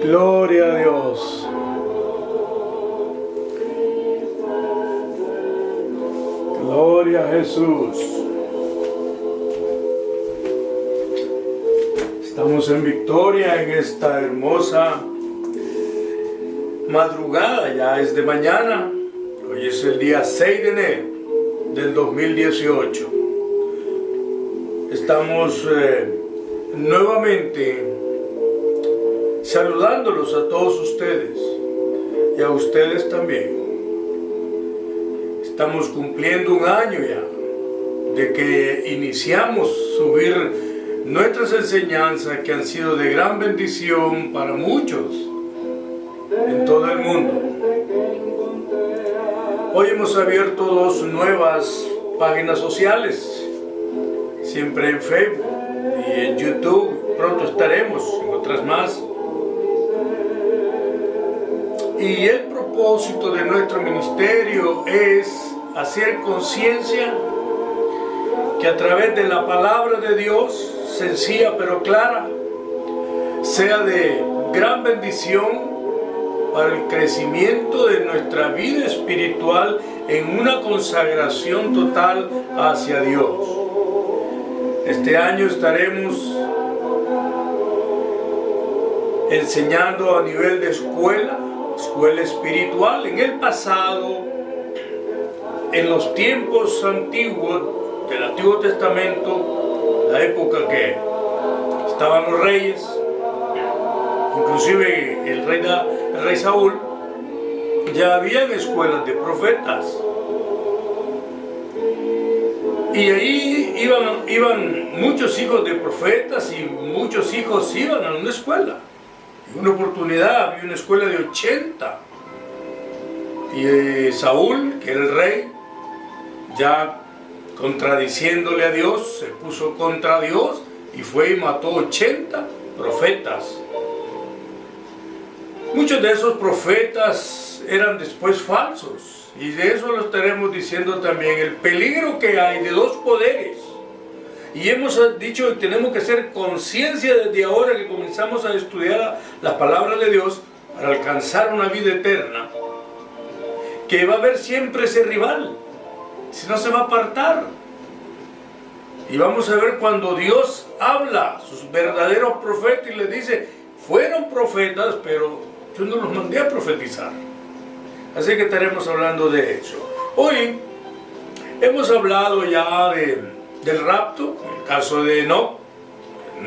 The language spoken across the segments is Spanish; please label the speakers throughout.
Speaker 1: Gloria a Dios. Gloria a Jesús. Estamos en victoria en esta hermosa madrugada, ya es de mañana. Hoy es el día 6 de enero del 2018. Estamos nuevamente saludándolos a todos ustedes y a ustedes también. Estamos cumpliendo un año ya de que iniciamos subir nuestras enseñanzas que han sido de gran bendición para muchos en todo el mundo. Hoy hemos abierto 2 nuevas páginas sociales, siempre en Facebook y en YouTube. Pronto estaremos en otras más. Y el propósito de nuestro ministerio es hacer conciencia que a través de la palabra de Dios, sencilla pero clara, sea de gran bendición para el crecimiento de nuestra vida espiritual en una consagración total hacia Dios. Este año estaremos enseñando a nivel de escuela espiritual. En el pasado, en los tiempos antiguos del Antiguo Testamento, la época que estaban los reyes, inclusive el rey Saúl, ya habían escuelas de profetas, y ahí iban muchos hijos de profetas y muchos hijos iban a una escuela. Una oportunidad había una escuela de 80 y Saúl, que era el rey, ya contradiciéndole a Dios, se puso contra Dios y fue y mató 80 profetas. Muchos de esos profetas eran después falsos, y de eso lo estaremos diciendo también, el peligro que hay de 2 poderes. Y hemos dicho que tenemos que hacer conciencia desde ahora que comenzamos a estudiar la palabra de Dios para alcanzar una vida eterna, que va a haber siempre ese rival, si no se va a apartar. Y vamos a ver cuando Dios habla a sus verdaderos profetas y les dice, fueron profetas, pero yo no los mandé a profetizar. Así que estaremos hablando de eso. Hoy hemos hablado ya del rapto, en el caso de Enoc,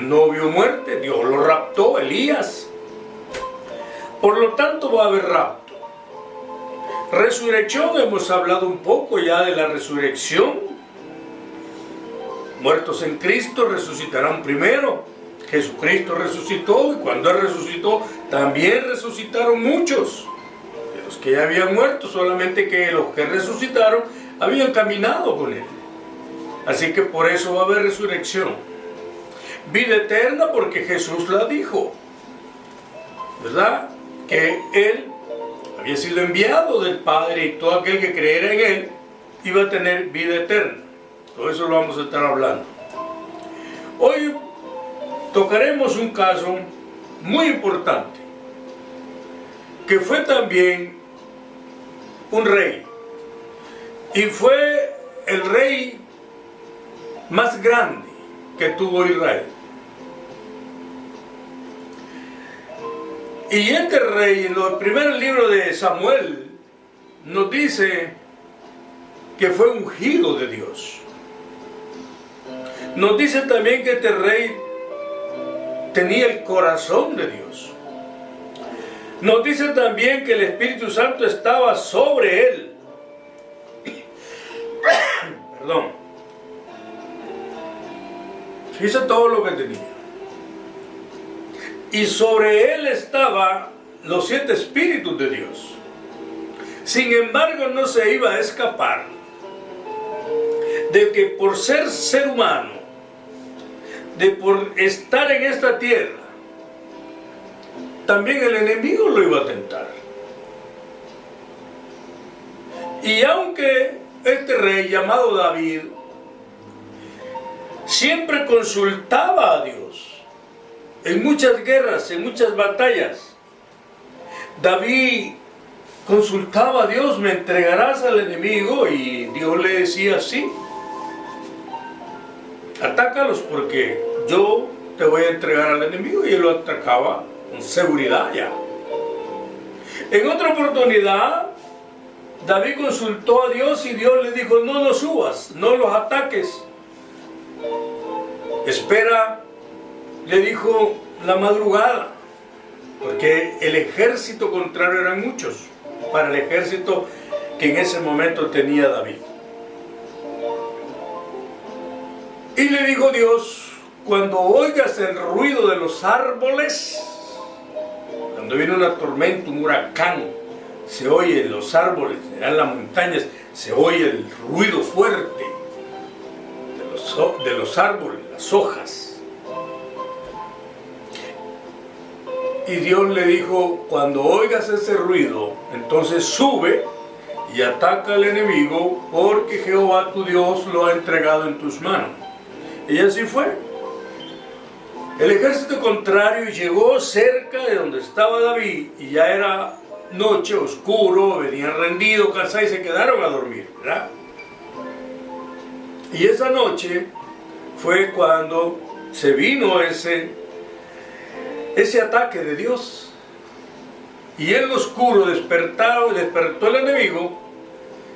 Speaker 1: no vio muerte, Dios lo raptó, Elías. Por lo tanto va a haber rapto. Resurrección, hemos hablado un poco ya de la resurrección. Muertos en Cristo resucitarán primero. Jesucristo resucitó, y cuando Él resucitó, también resucitaron muchos de los que ya habían muerto, solamente que los que resucitaron habían caminado con Él. Así que por eso va a haber resurrección. Vida eterna porque Jesús la dijo, ¿verdad? Que Él había sido enviado del Padre y todo aquel que creyera en Él iba a tener vida eterna. Todo eso lo vamos a estar hablando. Hoy tocaremos un caso muy importante, que fue también un rey, y fue el rey más grande que tuvo Israel. Y este rey, en el primer libro de Samuel, nos dice que fue ungido de Dios. Nos dice también que este rey tenía el corazón de Dios. Nos dice también que el Espíritu Santo estaba sobre él. Perdón. Fíjese todo lo que tenía. Y sobre él estaban los 7 espíritus de Dios. Sin embargo, no se iba a escapar de que por ser humano, de por estar en esta tierra, también el enemigo lo iba a tentar. Y aunque este rey llamado David siempre consultaba a Dios en muchas guerras, en muchas batallas, David consultaba a Dios: ¿me entregarás al enemigo? Y Dios le decía: sí, atácalos porque yo te voy a entregar al enemigo. Y él lo atacaba con seguridad ya. En otra oportunidad, David consultó a Dios y Dios le dijo: no los subas, no los ataques. Espera, le dijo, la madrugada, porque el ejército contrario eran muchos para el ejército que en ese momento tenía David. Y le dijo Dios: cuando oigas el ruido de los árboles, cuando viene una tormenta, un huracán, se oye en los árboles, en las montañas, se oye el ruido fuerte de los árboles, las hojas. Y Dios le dijo: cuando oigas ese ruido, entonces sube y ataca al enemigo, porque Jehová tu Dios lo ha entregado en tus manos. Y así fue. El ejército contrario llegó cerca de donde estaba David, y ya era noche, oscuro, venían rendidos, cansados y se quedaron a dormir, ¿verdad? Y esa noche fue cuando se vino ese ataque de Dios. Y en lo oscuro despertó el enemigo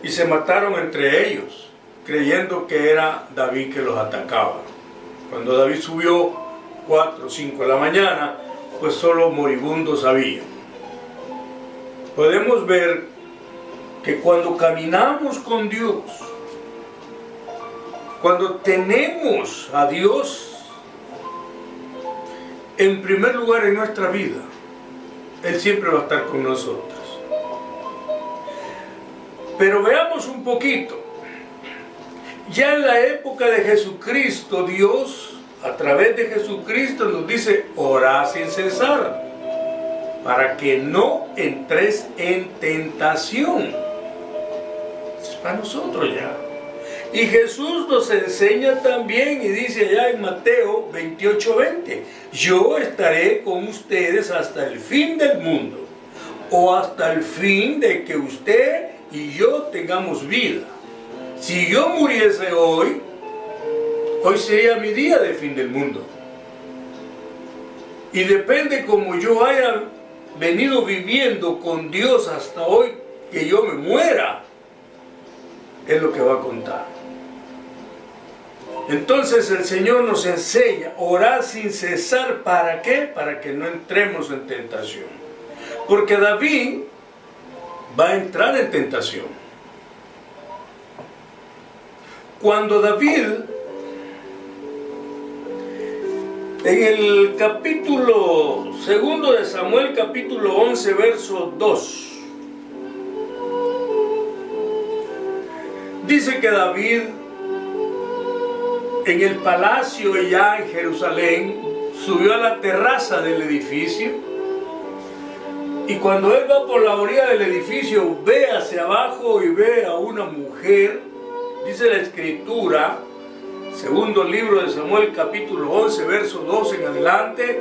Speaker 1: y se mataron entre ellos, creyendo que era David que los atacaba. Cuando David subió 4 o 5 de la mañana, pues solo moribundos había. Podemos ver que cuando caminamos con Dios, cuando tenemos a Dios en primer lugar en nuestra vida, Él siempre va a estar con nosotros. Pero veamos un poquito. Ya en la época de Jesucristo, Dios, a través de Jesucristo, nos dice: orad sin cesar, para que no entres en tentación. Eso es para nosotros ya. Y Jesús nos enseña también, y dice allá en Mateo 28:20: yo estaré con ustedes hasta el fin del mundo, o hasta el fin de que usted y yo tengamos vida. Si yo muriese hoy sería mi día de fin del mundo. Y depende como yo haya venido viviendo con Dios hasta hoy, que yo me muera, es lo que va a contar. Entonces el Señor nos enseña: orar sin cesar. ¿Para qué? Para que no entremos en tentación. Porque David va a entrar en tentación. Cuando David, en el capítulo 2 de Samuel, capítulo 11, verso 2, dice que David, en el palacio allá en Jerusalén, subió a la terraza del edificio, y cuando él va por la orilla del edificio, ve hacia abajo y ve a una mujer. Dice la Escritura, segundo libro de Samuel, capítulo 11, verso 2 en adelante,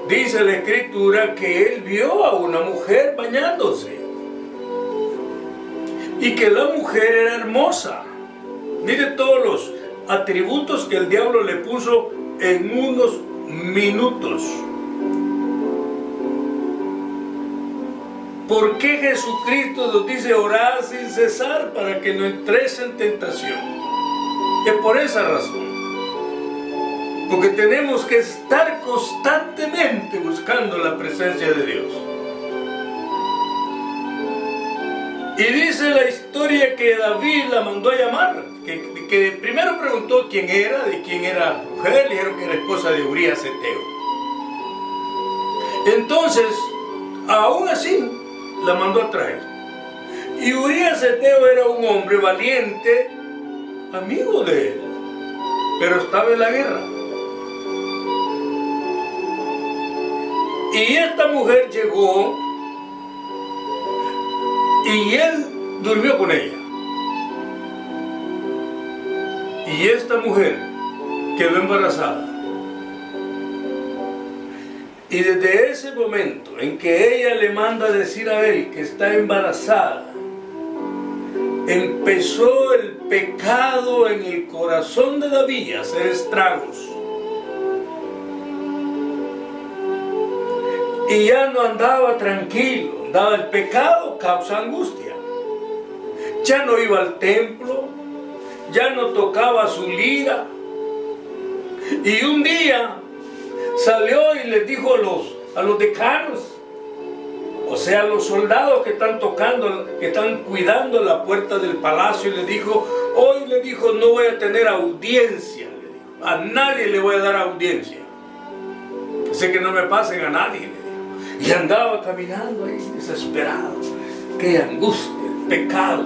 Speaker 1: dice la Escritura que él vio a una mujer bañándose y que la mujer era hermosa. Mire todos los atributos que el diablo le puso en unos minutos. ¿Por qué Jesucristo nos dice orar sin cesar? Para que no entres en tentación. Es por esa razón. Porque tenemos que estar constantemente buscando la presencia de Dios. Y dice la historia que David la mandó a llamar, que primero preguntó quién era, de quién era la mujer, le dijeron que era esposa de Urías Eteo. Entonces, aún así, la mandó a traer. Y Urías Eteo era un hombre valiente, amigo de él, pero estaba en la guerra. Y esta mujer llegó y él durmió con ella. Y esta mujer quedó embarazada. Y desde ese momento en que ella le manda a decir a él que está embarazada, empezó el pecado en el corazón de David a hacer estragos. Y ya no andaba tranquilo, andaba el pecado, causa angustia. Ya no iba al templo, ya no tocaba su lira. Y un día salió y les dijo a los decanos, o sea, a los soldados que están tocando, que están cuidando la puerta del palacio, y les dijo, hoy le dijo, no voy a tener audiencia, le dijo, a nadie le voy a dar audiencia. Sé que no me pasen a nadie, le dijo. Y andaba caminando ahí desesperado. Qué angustia, el pecado,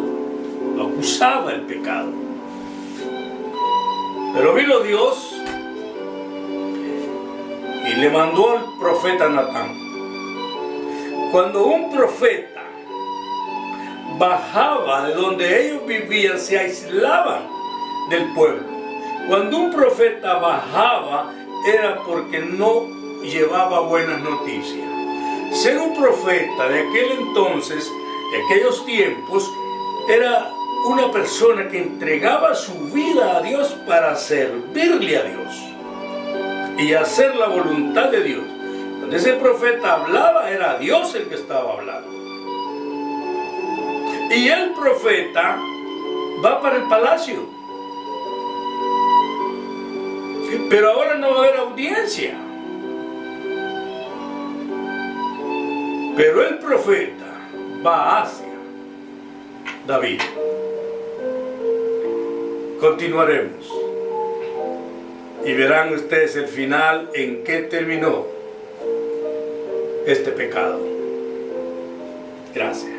Speaker 1: lo acusaba el pecado. Pero vino Dios y le mandó al profeta Natán. Cuando un profeta bajaba de donde ellos vivían, se aislaban del pueblo. Cuando un profeta bajaba era porque no llevaba buenas noticias. Ser un profeta de aquel entonces, de aquellos tiempos, era una persona que entregaba su vida a Dios para servirle a Dios y hacer la voluntad de Dios. Cuando ese profeta hablaba, era Dios el que estaba hablando. Y el profeta va para el palacio. Pero ahora no va a haber audiencia. Pero el profeta va hacia David. Continuaremos. Y verán ustedes el final en qué terminó este pecado. Gracias.